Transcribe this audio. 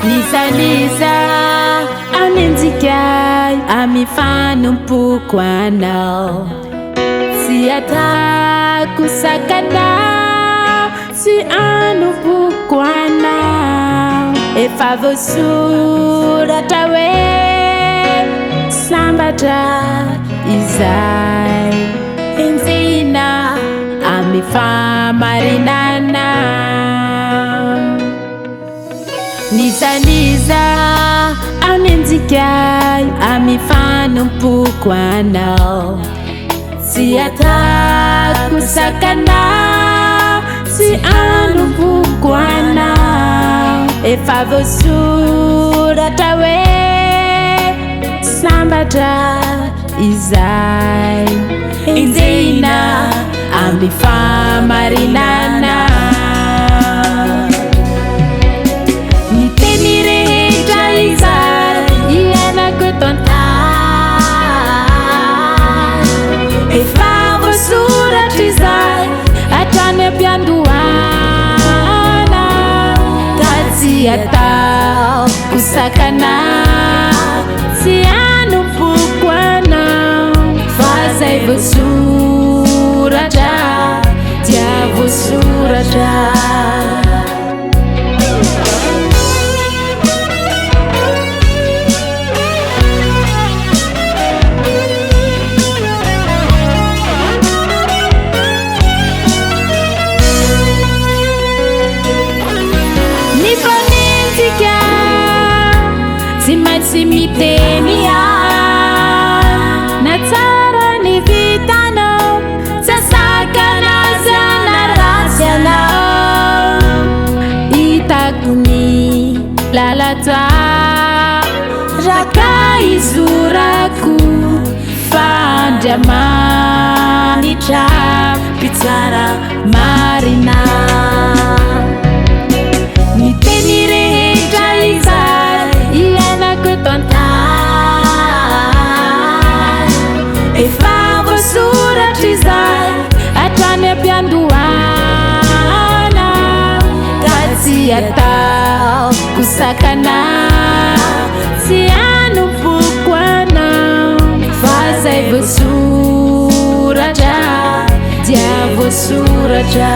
Nizaliza amenzikai amifanumpoko anao sy atakusakana sy anumpoko anao efa voasoratra hoe sambatra izay enzina amifamarinana Nizaliza amenzikai amifanumpoko anao sy atakusakana sy anumpoko anao efa voasoratra hoe sambatra izay enzina amifamarinana Niteny rehetra izay iainako eto an-tany efa voasoratra izay hatrany am-piandohana ka tsy atakusakana sy anumpoko anao fa zay voasoratra dia voasoratra Tsy maintsy miteny na tsara ny vitanao sasakana zana ratsy anao hitako ny lalatra raka izorako fandriamanitra mpitsara marina Niteny rehetra izay iainako eto an-tany efa voasoratra izay hatrany am-piandohana ka tsy atakusakana sy anumpoko anao fa zay voasoratra dia voasoratra